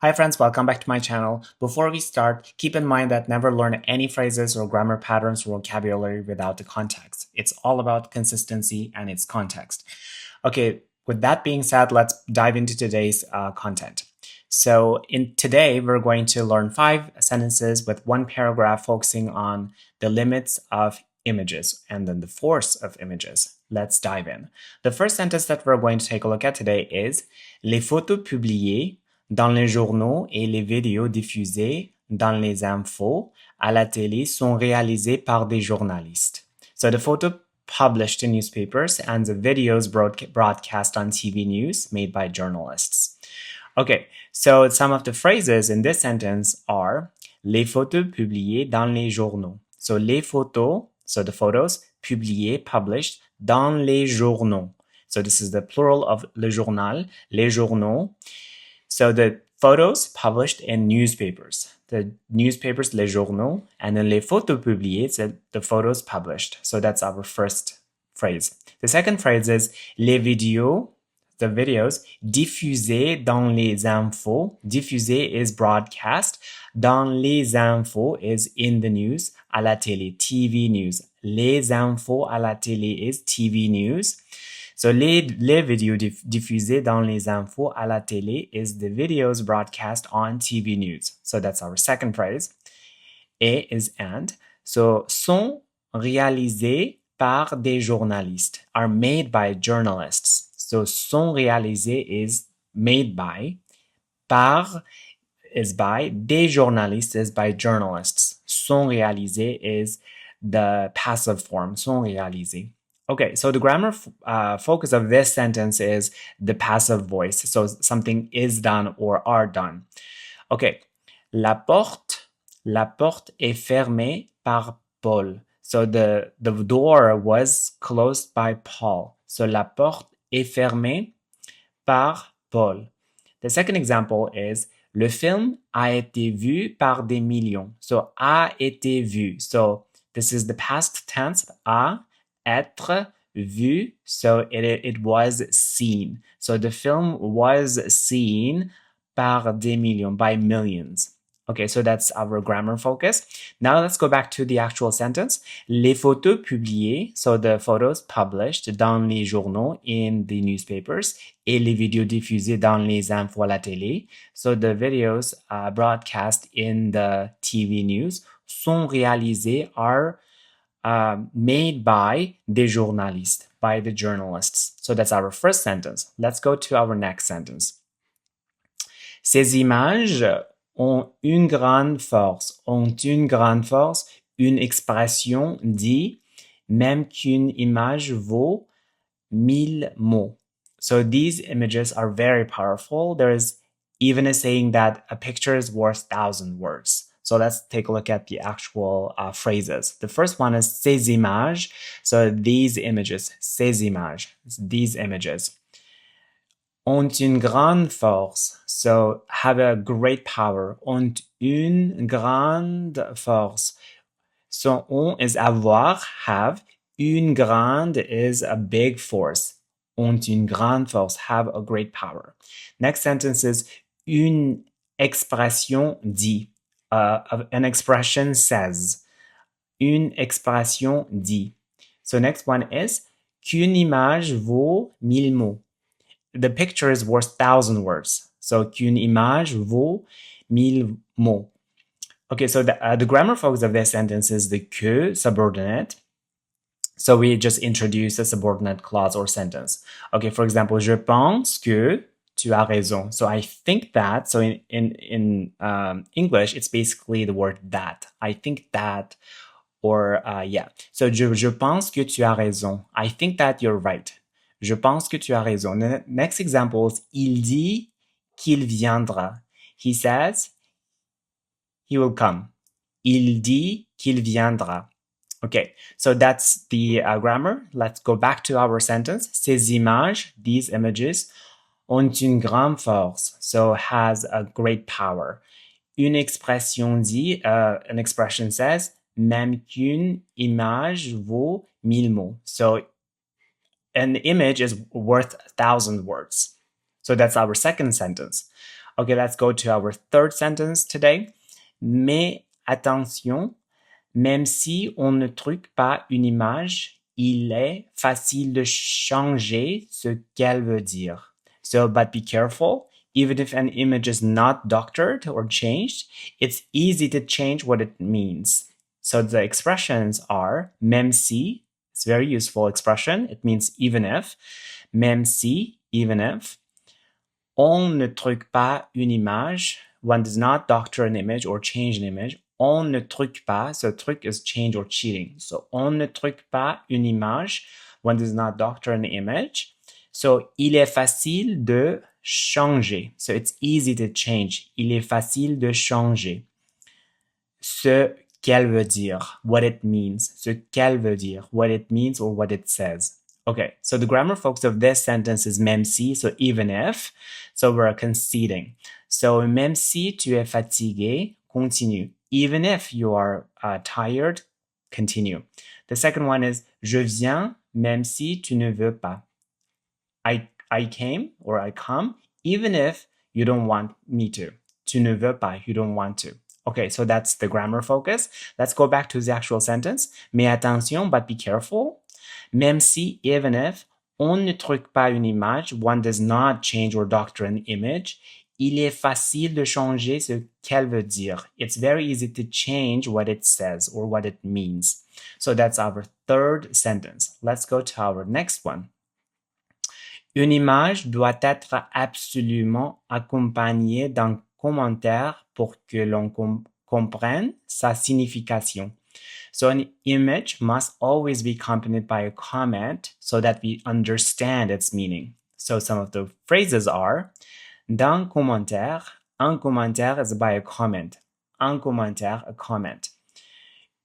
Hi friends, welcome back to my channel. Before we start, keep in mind that never learn any phrases or grammar patterns or vocabulary without the context. It's all about consistency and its context. Okay, with that being said, let's dive into today's content. So today, we're going to learn 5 sentences with one paragraph focusing on the limits of images and then the force of images. Let's dive in. The first sentence that we're going to take a look at today is Les photos publiées dans les journaux et les vidéos diffusées dans les infos à la télé sont réalisées par des journalistes. So the photo published in newspapers and the videos broadcast on TV news made by journalists. Okay, so some of the phrases in this sentence are les photos publiées dans les journaux. So les photos, so the photos, publiées, published, dans les journaux. So this is the plural of le journal, les journaux. So the photos published in newspapers. The newspapers, les journaux, and then les photos publiées, so the photos published. So that's our first phrase. The second phrase is les vidéos, the videos, diffusées dans les infos. Diffusées is broadcast. Dans les infos is in the news. À la télé, TV news. Les infos à la télé is TV news. So les vidéos diffusées dans les infos à la télé is the videos broadcast on TV news. So that's our second phrase. Et is and. So sont réalisées par des journalistes, are made by journalists. So sont réalisées is made by, par is by, des journalistes is by journalists. Sont réalisées is the passive form, sont réalisées. Okay, so the grammar focus of this sentence is the passive voice. So something is done or are done. Okay, la porte est fermée par Paul. So the door was closed by Paul. So la porte est fermée par Paul. The second example is le film a été vu par des millions. So a été vu. So this is the past tense, a, être, vu. So it was seen. So the film was seen par des millions, by millions. Okay, so that's our grammar focus. Now let's go back to the actual sentence. Les photos publiées, so the photos published dans les journaux, in the newspapers, et les vidéos diffusées dans les infos à la télé, so the videos broadcast in the TV news, sont réalisées, are made by des journalistes, by the journalists. So that's our first sentence. Let's go to our next sentence. Ces images ont une grande force. Ont une grande force. Une expression dit même qu'une image vaut 1000 mots. So these images are very powerful. There is even a saying that a picture is worth 1,000 words. So let's take a look at the actual phrases. The first one is ces images. So these images, ces images, these images. Ont une grande force. So have a great power. Ont une grande force. So ont is avoir, have. Une grande is a big force. Ont une grande force, have a great power. Next sentence is une expression dit. An expression says. Une expression dit. So next one is qu'une image vaut 1000 mots. The picture is worth 1,000 words. So qu'une image vaut 1000 mots. Okay, so the grammar focus of this sentence is the que subordinate. So we just introduce a subordinate clause or sentence. Okay, for example, je pense que tu as raison. So I think that. So in English, it's basically the word that. I think that, or yeah. So je pense que tu as raison. I think that you're right. Je pense que tu as raison. The next example is il dit qu'il viendra. He says he will come. Il dit qu'il viendra. Okay, so that's the grammar. Let's go back to our sentence. Ces images, these images, ont une grande force, so has a great power. Une expression dit, an expression says, même qu'une image vaut 1000 mots. So an image is worth 1,000 words. So that's our second sentence. Okay, let's go to our third sentence today. Mais attention, même si on ne truque pas une image, il est facile de changer ce qu'elle veut dire. So, but be careful. Even if an image is not doctored or changed, it's easy to change what it means. So the expressions are même si, it's a very useful expression. It means even if. Même si, even if. On ne truque pas une image. One does not doctor an image or change an image. On ne truque pas. So truc is change or cheating. So on ne truque pas une image. One does not doctor an image. So il est facile de changer. So it's easy to change. Il est facile de changer. Ce qu'elle veut dire. What it means. Ce qu'elle veut dire. What it means or what it says. Okay, so the grammar focus of this sentence is même si, so even if. So we're conceding. So même si tu es fatigué, continue. Even if you are tired, continue. The second one is je viens même si tu ne veux pas. I came or I come even if you don't want me to. Tu ne veux pas, you don't want to. Okay, so that's the grammar focus. Let's go back to the actual sentence. Mais attention, but be careful. Même si, even if, on ne truque pas une image, one does not change or doctor an image, il est facile de changer ce qu'elle veut dire. It's very easy to change what it says or what it means. So that's our third sentence. Let's go to our next one. Une image doit être absolument accompagnée d'un commentaire pour que l'on comprenne sa signification. So an image must always be accompanied by a comment so that we understand its meaning. So some of the phrases are d'un commentaire. Un commentaire is by a comment. Un commentaire, a comment.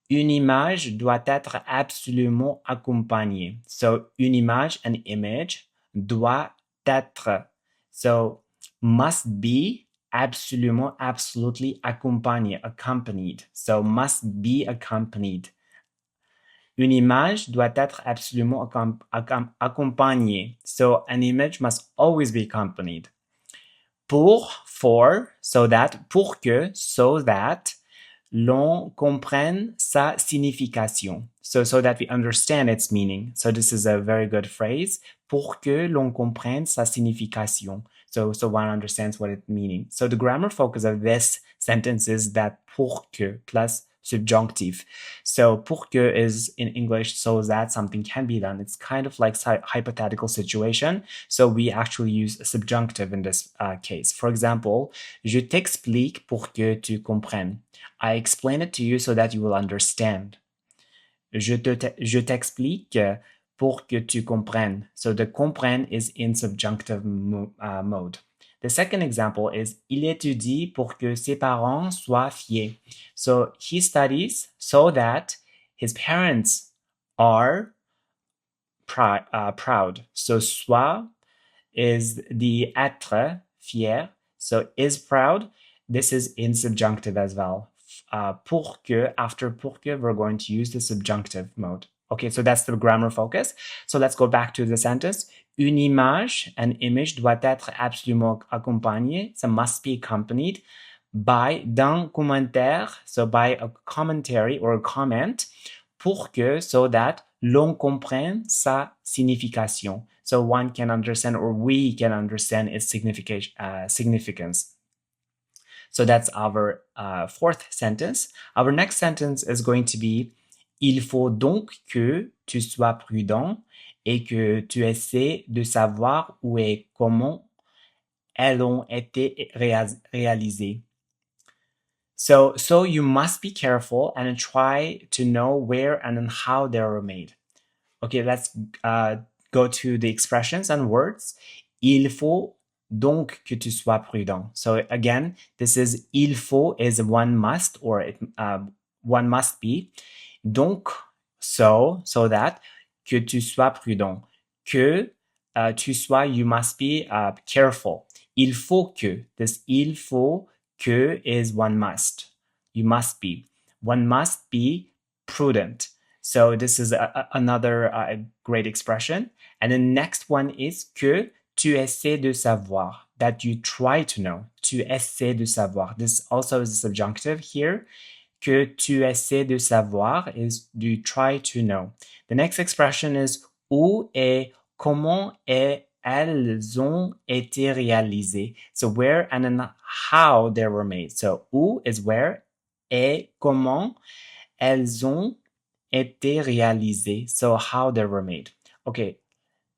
Une image doit être absolument accompagnée. So une image, an image, doit être. So must be absolument, absolutely accompagné, accompanied. So must be accompanied. Une image doit être absolument accompagnée. So an image must always be accompanied. For, so that, pour que, so that, l'on comprenne sa signification. So that we understand its meaning. So this is a very good phrase. Pour que l'on comprenne sa signification. So one understands what it's meaning. So the grammar focus of this sentence is that pour que plus subjunctive. So pour que is in English so that something can be done. It's kind of like hypothetical situation. So we actually use a subjunctive in this case. For example, je t'explique pour que tu comprennes. I explain it to you so that you will understand. Je t'explique pour que tu comprennes. So the comprenne is in subjunctive mode. The second example is il étudie pour que ses parents soient fiers. So he studies so that his parents are proud. So sois is the être, fier. So is proud. This is in subjunctive as well. Pour que, after pour que, we're going to use the subjunctive mode. Okay, so that's the grammar focus. So let's go back to the sentence. Une image, an image doit être absolument accompagnée. So must be accompanied by d'un commentaire. So by a commentary or a comment. Pour que, so that l'on comprenne sa signification. So one can understand or we can understand its significance. So that's our fourth sentence. Our next sentence is going to be il faut donc que tu sois prudent et que tu essaies de savoir où et comment elles ont été réalisées. So you must be careful and try to know where and how they were made. Okay, let's go to the expressions and words. Il faut donc que tu sois prudent. So again, this is il faut is one must or one must be. Donc, so that, que tu sois prudent. Que tu sois, you must be careful. Il faut que, this il faut que is one must. You must be. One must be prudent. So this is another great expression. And the next one is que tu essaies de savoir. that you try to know. Tu essaies de savoir. This also is a subjunctive here. Que tu essaies de savoir is you try to know. The next expression is où et comment elles ont été réalisées. So where and then how they were made. So où is where et comment elles ont été réalisées. So how they were made. Okay,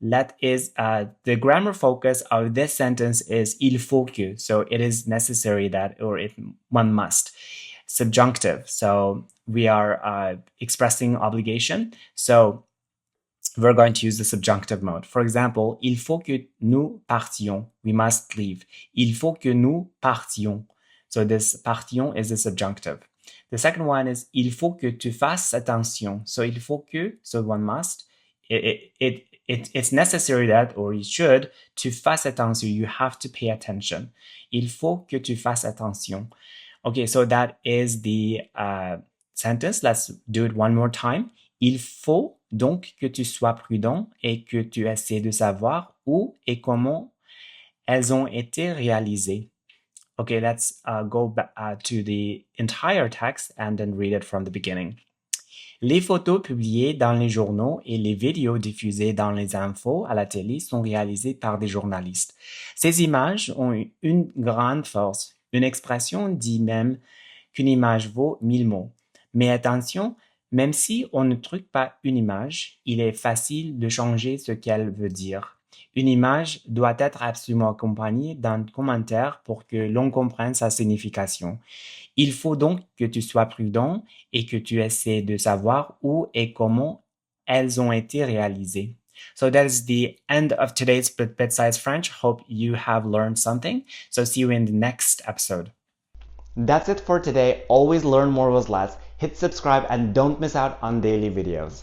that is the grammar focus of this sentence is il faut que. So it is necessary that, or one must. Subjunctive. So we are expressing obligation. So we're going to use the subjunctive mode. For example, il faut que nous partions. We must leave. Il faut que nous partions. So this partions is the subjunctive. The second one is il faut que tu fasses attention. So il faut que, so one must. It's necessary that, or you should, tu fasses attention. You have to pay attention. Il faut que tu fasses attention. Okay, so that is the sentence. Let's do it one more time. Il faut donc que tu sois prudent et que tu essaies de savoir où et comment elles ont été réalisées. Okay, let's go back to the entire text and then read it from the beginning. Les photos publiées dans les journaux et les vidéos diffusées dans les infos à la télé sont réalisées par des journalistes. Ces images ont une grande force. Une expression dit même qu'une image vaut 1000 mots. Mais attention, même si on ne truque pas une image, il est facile de changer ce qu'elle veut dire. Une image doit être absolument accompagnée d'un commentaire pour que l'on comprenne sa signification. Il faut donc que tu sois prudent et que tu essaies de savoir où et comment elles ont été réalisées. So that is the end of today's BitSize French. Hope you have learned something. So see you in the next episode. That's it for today. Always learn more with less. Hit subscribe and don't miss out on daily videos.